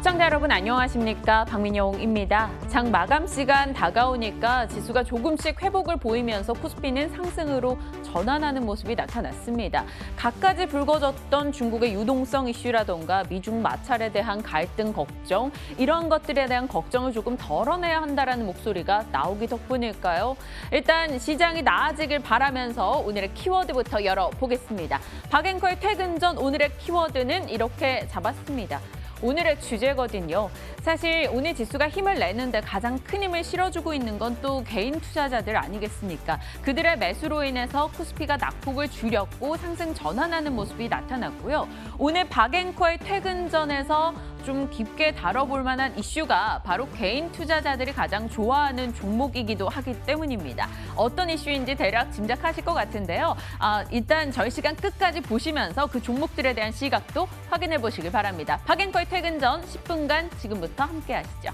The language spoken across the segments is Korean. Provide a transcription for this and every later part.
시청자 여러분 안녕하십니까? 박민영입니다. 장 마감 시간 다가오니까 지수가 조금씩 회복을 보이면서 코스피는 상승으로 전환하는 모습이 나타났습니다. 갖가지 불거졌던 중국의 유동성 이슈라던가 미중 마찰에 대한 갈등 걱정, 이런 것들에 대한 걱정을 조금 덜어내야 한다는 목소리가 나오기 덕분일까요? 일단 시장이 나아지길 바라면서 오늘의 키워드부터 열어보겠습니다. 박앵커의 퇴근 전 오늘의 키워드는 이렇게 잡았습니다. 오늘의 주제거든요. 사실 오늘 지수가 힘을 내는데 가장 큰 힘을 실어주고 있는 건 또 개인 투자자들 아니겠습니까? 그들의 매수로 인해서 코스피가 낙폭을 줄였고 상승 전환하는 모습이 나타났고요. 오늘 박앵커의 퇴근 전에서 좀 깊게 다뤄볼 만한 이슈가 바로 개인 투자자들이 가장 좋아하는 종목이기도 하기 때문입니다. 어떤 이슈인지 대략 짐작하실 것 같은데요. 일단 저희 시간 끝까지 보시면서 그 종목들에 대한 시각도 확인해 보시길 바랍니다. 박앵커의 퇴근 전 10분간 지금부터 함께 하시죠.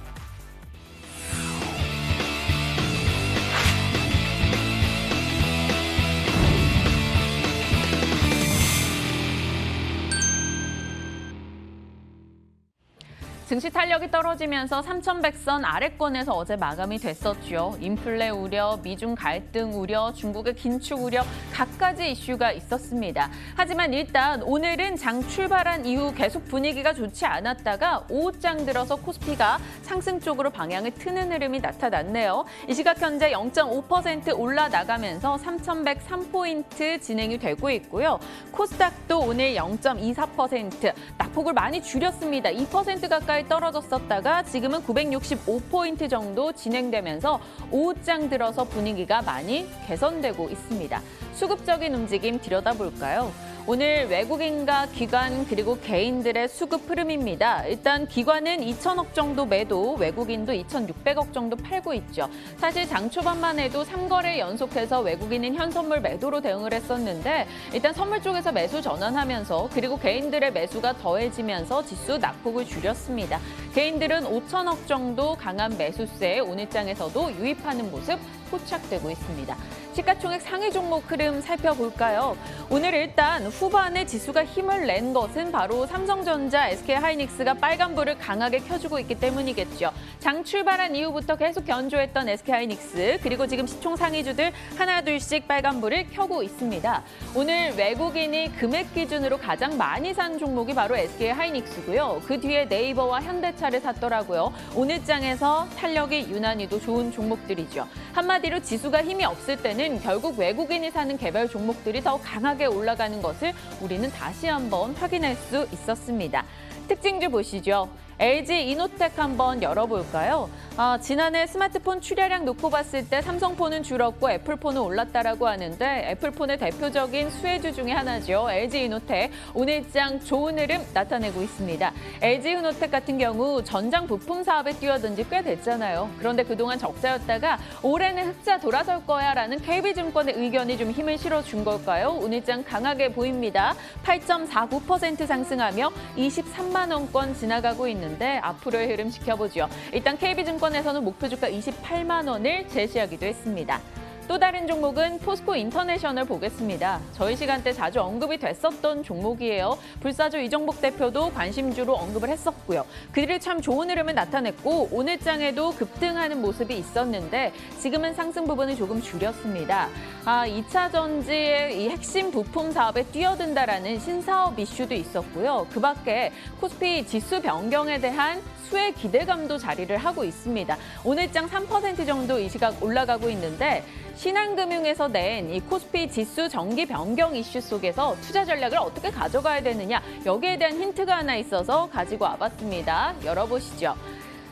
증시 탄력이 떨어지면서 3,100선 아래권에서 어제 마감이 됐었죠. 인플레 우려, 미중 갈등 우려, 중국의 긴축 우려, 갖가지 이슈가 있었습니다. 하지만 일단 오늘은 장 출발한 이후 계속 분위기가 좋지 않았다가 오후장 들어서 코스피가 상승 쪽으로 방향을 트는 흐름이 나타났네요. 이 시각 현재 0.5% 올라나가면서 3,103포인트 진행이 되고 있고요. 코스닥도 오늘 0.24%, 낙폭을 많이 줄였습니다. 2% 가까이 떨어졌었다가 지금은 965포인트 정도 진행되면서 오후장 들어서 분위기가 많이 개선되고 있습니다. 수급적인 움직임 들여다볼까요? 오늘 외국인과 기관 그리고 개인들의 수급 흐름입니다. 일단 기관은 2,000억 정도 매도, 외국인도 2,600억 정도 팔고 있죠. 사실 장 초반만 해도 3거래 연속해서 외국인은 현선물 매도로 대응을 했었는데 일단 선물 쪽에서 매수 전환하면서 그리고 개인들의 매수가 더해지면서 지수 낙폭을 줄였습니다. 개인들은 5,000억 정도 강한 매수세에 오늘장에서도 유입하는 모습 포착되고 있습니다. 시가총액 상위 종목 흐름 살펴볼까요? 오늘 일단 후반에 지수가 힘을 낸 것은 바로 삼성전자, SK하이닉스가 빨간불을 강하게 켜주고 있기 때문이겠죠. 장 출발한 이후부터 계속 견조했던 SK하이닉스, 그리고 지금 시총 상위주들 하나 둘씩 빨간불을 켜고 있습니다. 오늘 외국인이 금액 기준으로 가장 많이 산 종목이 바로 SK하이닉스고요. 그 뒤에 네이버와 현대차를 샀더라고요. 오늘 장에서 탄력이 유난히도 좋은 종목들이죠. 한마디로 지수가 힘이 없을 때는 결국 외국인이 사는 개별 종목들이 더 강하게 올라가는 것을 우리는 다시 한번 확인할 수 있었습니다. 특징주 보시죠. LG이노텍 한번 열어볼까요? 지난해 스마트폰 출하량 놓고 봤을 때 삼성폰은 줄었고 애플폰은 올랐다라고 하는데 애플폰의 대표적인 수혜주 중에 하나죠. LG이노텍 오늘장 좋은 흐름 나타내고 있습니다. LG이노텍 같은 경우 전장 부품 사업에 뛰어든 지 꽤 됐잖아요. 그런데 그동안 적자였다가 올해는 흑자 돌아설 거야 라는 KB증권의 의견이 좀 힘을 실어준 걸까요? 오늘장 강하게 보입니다. 8.49% 상승하며 23만 원권 지나가고 있는 앞으로의 흐름 지켜보죠. 일단 KB증권에서는 목표주가 28만 원을 제시하기도 했습니다. 또 다른 종목은 포스코 인터내셔널 보겠습니다. 저희 시간대 자주 언급이 됐었던 종목이에요. 불사조 이정복 대표도 관심주로 언급을 했었고요. 그들이 참 좋은 흐름을 나타냈고 오늘장에도 급등하는 모습이 있었는데 지금은 상승 부분을 조금 줄였습니다. 2차 전지의 이 핵심 부품 사업에 뛰어든다라는 신사업 이슈도 있었고요. 그 밖에 코스피 지수 변경에 대한 수혜 기대감도 자리를 하고 있습니다. 오늘장 3% 정도 이 시각 올라가고 있는데 신한금융에서 낸 이 코스피 지수 정기 변경 이슈 속에서 투자 전략을 어떻게 가져가야 되느냐, 여기에 대한 힌트가 하나 있어서 가지고 와봤습니다. 열어보시죠.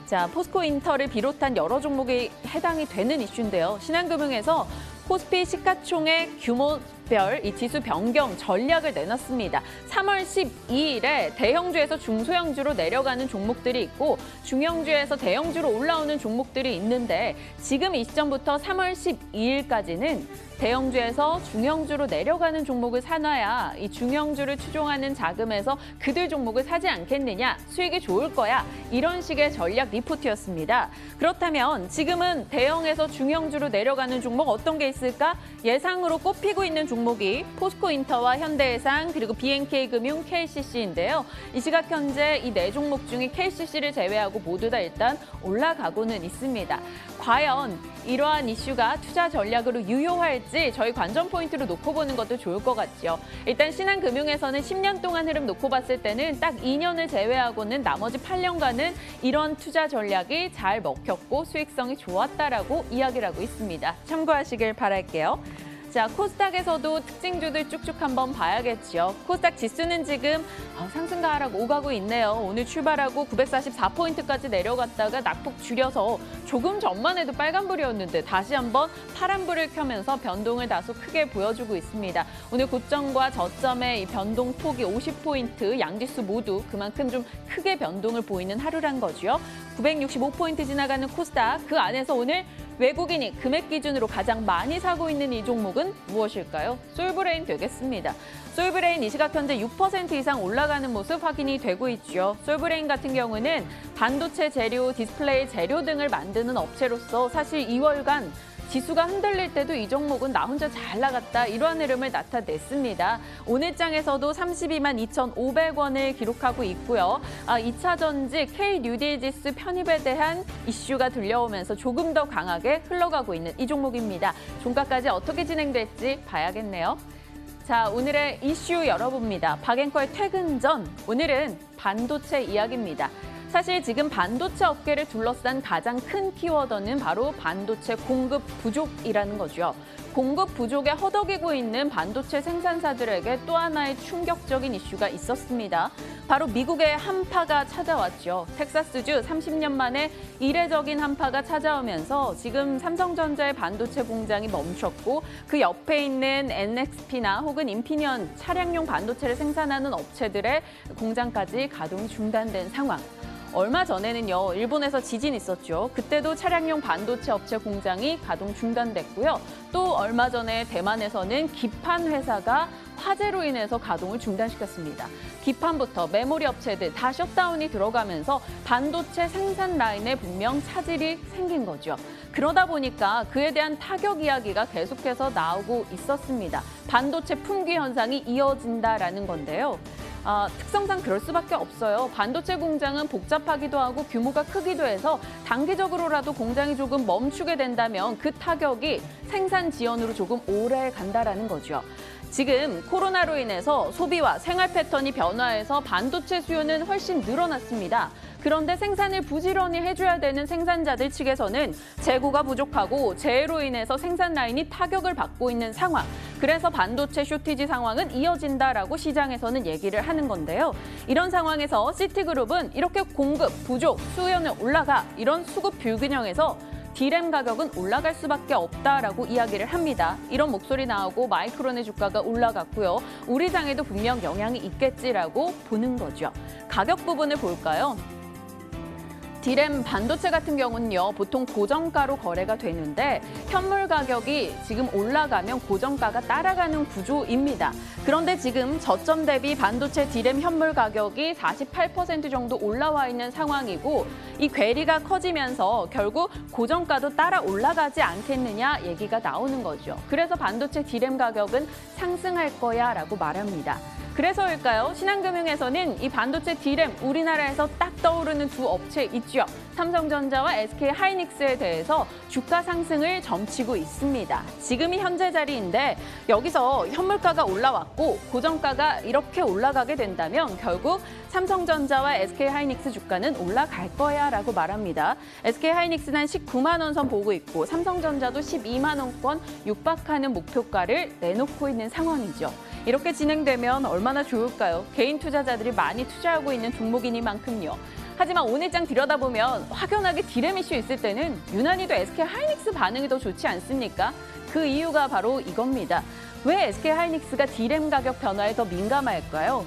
자, 포스코 인터를 비롯한 여러 종목이 해당이 되는 이슈인데요. 신한금융에서 코스피 시가총액 규모별 이 지수 변경 전략을 내놨습니다. 3월 12일에 대형주에서 중소형주로 내려가는 종목들이 있고 중형주에서 대형주로 올라오는 종목들이 있는데 지금 이 시점부터 3월 12일까지는 대형주에서 중형주로 내려가는 종목을 사놔야 이 중형주를 추종하는 자금에서 그들 종목을 사지 않겠느냐, 수익이 좋을 거야, 이런 식의 전략 리포트였습니다. 그렇다면 지금은 대형에서 중형주로 내려가는 종목 어떤 게 있을까? 예상으로 꼽히고 있는 종목 종목이 포스코인터와 현대해상 그리고 BNK금융, KCC인데요. 이 시각 현재 이 네 종목 중에 KCC를 제외하고 모두 다 일단 올라가고는 있습니다. 과연 이러한 이슈가 투자 전략으로 유효할지 저희 관전 포인트로 놓고 보는 것도 좋을 것 같죠. 일단 신한금융에서는 10년 동안 흐름 놓고 봤을 때는 딱 2년을 제외하고는 나머지 8년간은 이런 투자 전략이 잘 먹혔고 수익성이 좋았다라고 이야기를 하고 있습니다. 참고하시길 바랄게요. 자, 코스닥에서도 특징주들 쭉쭉 한번 봐야겠죠. 코스닥 지수는 지금 상승과 하락 오가고 있네요. 오늘 출발하고 944포인트까지 내려갔다가 낙폭 줄여서 조금 전만 해도 빨간불이었는데 다시 한번 파란불을 켜면서 변동을 다소 크게 보여주고 있습니다. 오늘 고점과 저점의 이 변동폭이 50포인트, 양지수 모두 그만큼 좀 크게 변동을 보이는 하루란 거죠. 965포인트 지나가는 코스닥, 그 안에서 오늘 외국인이 금액 기준으로 가장 많이 사고 있는 이 종목은 무엇일까요? 솔브레인 되겠습니다. 솔브레인 이 시각 현재 6% 이상 올라가는 모습 확인이 되고 있죠. 솔브레인 같은 경우는 반도체 재료, 디스플레이 재료 등을 만드는 업체로서 사실 2월간 지수가 흔들릴 때도 이 종목은 나 혼자 잘 나갔다 이러한 흐름을 나타냈습니다. 오늘 장에서도 32만 2,500원을 기록하고 있고요. 2차 전지 K-뉴딜 지수 편입에 대한 이슈가 들려오면서 조금 더 강하게 흘러가고 있는 이 종목입니다. 종가까지 어떻게 진행될지 봐야겠네요. 자, 오늘의 이슈 열어봅니다. 박앵커의 퇴근 전, 오늘은 반도체 이야기입니다. 사실 지금 반도체 업계를 둘러싼 가장 큰 키워드는 바로 반도체 공급 부족이라는 거죠. 공급 부족에 허덕이고 있는 반도체 생산사들에게 또 하나의 충격적인 이슈가 있었습니다. 바로 미국의 한파가 찾아왔죠. 텍사스주 30년 만에 이례적인 한파가 찾아오면서 지금 삼성전자의 반도체 공장이 멈췄고 그 옆에 있는 NXP나 혹은 인피니언 차량용 반도체를 생산하는 업체들의 공장까지 가동이 중단된 상황. 얼마 전에는요, 일본에서 지진이 있었죠. 그때도 차량용 반도체 업체 공장이 가동 중단됐고요. 또 얼마 전에 대만에서는 기판 회사가 화재로 인해서 가동을 중단시켰습니다. 기판부터 메모리 업체들 다 셧다운이 들어가면서 반도체 생산 라인에 분명 차질이 생긴 거죠. 그러다 보니까 그에 대한 타격 이야기가 계속해서 나오고 있었습니다. 반도체 품귀 현상이 이어진다라는 건데요. 특성상 그럴 수밖에 없어요. 반도체 공장은 복잡하기도 하고 규모가 크기도 해서 단기적으로라도 공장이 조금 멈추게 된다면 그 타격이 생산 지연으로 조금 오래 간다라는 거죠. 지금 코로나로 인해서 소비와 생활 패턴이 변화해서 반도체 수요는 훨씬 늘어났습니다. 그런데 생산을 부지런히 해줘야 되는 생산자들 측에서는 재고가 부족하고 재해로 인해서 생산 라인이 타격을 받고 있는 상황. 그래서 반도체 쇼티지 상황은 이어진다라고 시장에서는 얘기를 하는 건데요. 이런 상황에서 시티그룹은 이렇게 공급, 부족, 수요는 올라가 이런 수급 불균형에서 D램 가격은 올라갈 수밖에 없다라고 이야기를 합니다. 이런 목소리 나오고 마이크론의 주가가 올라갔고요. 우리 장에도 분명 영향이 있겠지라고 보는 거죠. 가격 부분을 볼까요? D램 반도체 같은 경우는요, 보통 고정가로 거래가 되는데 현물 가격이 지금 올라가면 고정가가 따라가는 구조입니다. 그런데 지금 저점 대비 반도체 D램 현물 가격이 48% 정도 올라와 있는 상황이고 이 괴리가 커지면서 결국 고정가도 따라 올라가지 않겠느냐 얘기가 나오는 거죠. 그래서 반도체 D램 가격은 상승할 거야라고 말합니다. 그래서일까요? 신한금융에서는 이 반도체 D램 우리나라에서 딱 떠오르는 두 업체 있죠. 삼성전자와 SK하이닉스에 대해서 주가 상승을 점치고 있습니다. 지금이 현재 자리인데 여기서 현물가가 올라왔고 고정가가 이렇게 올라가게 된다면 결국 삼성전자와 SK하이닉스 주가는 올라갈 거야라고 말합니다. SK하이닉스는 19만 원 선 보고 있고 삼성전자도 12만 원권 육박하는 목표가를 내놓고 있는 상황이죠. 이렇게 진행되면 얼마나 좋을까요? 개인 투자자들이 많이 투자하고 있는 종목이니만큼요. 하지만 오늘 장 들여다보면 확연하게 D램 이슈 있을 때는 유난히도 SK하이닉스 반응이 더 좋지 않습니까? 그 이유가 바로 이겁니다. 왜 SK하이닉스가 D램 가격 변화에 더 민감할까요?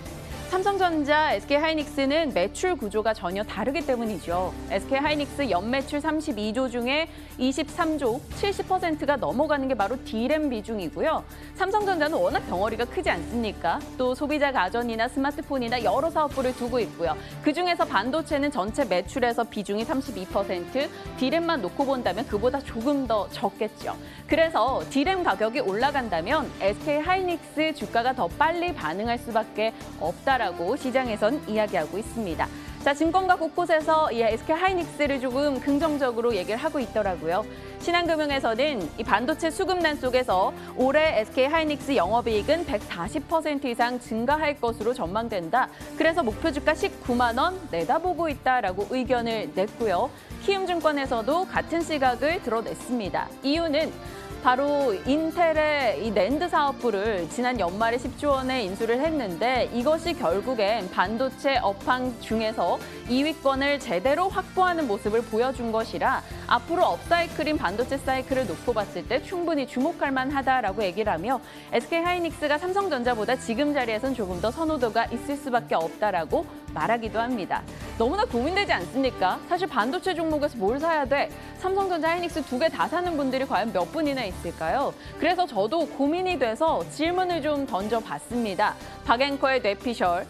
삼성전자, SK하이닉스는 매출 구조가 전혀 다르기 때문이죠. SK하이닉스 연매출 32조 중에 23조, 70%가 넘어가는 게 바로 D램 비중이고요. 삼성전자는 워낙 덩어리가 크지 않습니까? 또 소비자 가전이나 스마트폰이나 여러 사업부를 두고 있고요. 그중에서 반도체는 전체 매출에서 비중이 32%, D램만 놓고 본다면 그보다 조금 더 적겠죠. 그래서 D램 가격이 올라간다면 SK하이닉스 주가가 더 빨리 반응할 수밖에 없다라고 시장에선 이야기하고 있습니다. 자, 증권가 곳곳에서 이 SK하이닉스를 조금 긍정적으로 얘기를 하고 있더라고요. 신한금융에서는 이 반도체 수급난 속에서 올해 SK하이닉스 영업이익은 140% 이상 증가할 것으로 전망된다. 그래서 목표 주가 19만 원 내다보고 있다라고 의견을 냈고요. 키움증권에서도 같은 시각을 드러냈습니다. 이유는 바로 인텔의 이 낸드 사업부를 지난 연말에 10조 원에 인수를 했는데 이것이 결국엔 반도체 업황 중에서 2위권을 제대로 확보하는 모습을 보여준 것이라 앞으로 업사이클인 반도체 사이클을 놓고 봤을 때 충분히 주목할 만하다라고 얘기를 하며 SK하이닉스가 삼성전자보다 지금 자리에선 조금 더 선호도가 있을 수밖에 없다라고 말하기도 합니다. 너무나 고민되지 않습니까? 사실 반도체 종목에서 뭘 사야 돼? 삼성전자, 하이닉스 두 개 다 사는 분들이 과연 몇 분이나 있을까요? 그래서 저도 고민이 돼서 질문을 좀 던져봤습니다. 박앵커의 뇌피셜.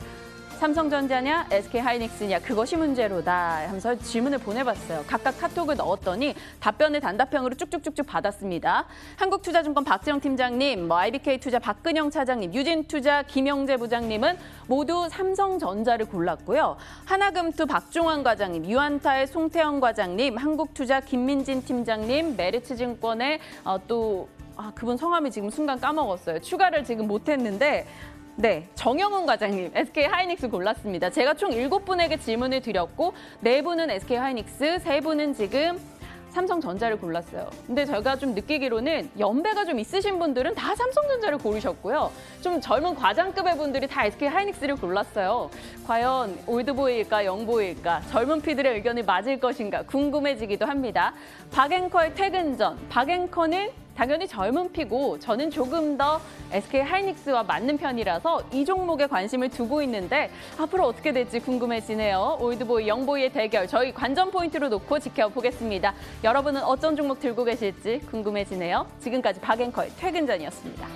삼성전자냐, SK하이닉스냐, 그것이 문제로다 하면서 질문을 보내봤어요. 각각 카톡을 넣었더니 답변을 단답형으로 쭉쭉쭉쭉 받았습니다. 한국투자증권 박지영 팀장님, IBK투자 박근영 차장님, 유진투자 김영재 부장님은 모두 삼성전자를 골랐고요. 하나금투 박종환 과장님, 유한타의 송태영 과장님, 한국투자 김민진 팀장님, 메리츠증권의 그분 성함이 지금 순간 까먹었어요. 추가를 지금 못했는데 네, 정영훈 과장님, SK하이닉스 골랐습니다. 제가 총 7분에게 질문을 드렸고 4분은 SK하이닉스, 3분은 지금 삼성전자를 골랐어요. 근데 제가 좀 느끼기로는 연배가 좀 있으신 분들은 다 삼성전자를 고르셨고요. 좀 젊은 과장급의 분들이 다 SK하이닉스를 골랐어요. 과연 올드보이일까, 영보이일까, 젊은 피들의 의견이 맞을 것인가 궁금해지기도 합니다. 박앵커의 퇴근 전, 박앵커는 당연히 젊은 피고 저는 조금 더 SK하이닉스와 맞는 편이라서 이 종목에 관심을 두고 있는데 앞으로 어떻게 될지 궁금해지네요. 올드보이, 영보이의 대결 저희 관전 포인트로 놓고 지켜보겠습니다. 여러분은 어떤 종목 들고 계실지 궁금해지네요. 지금까지 박앵커의 퇴근 전이었습니다.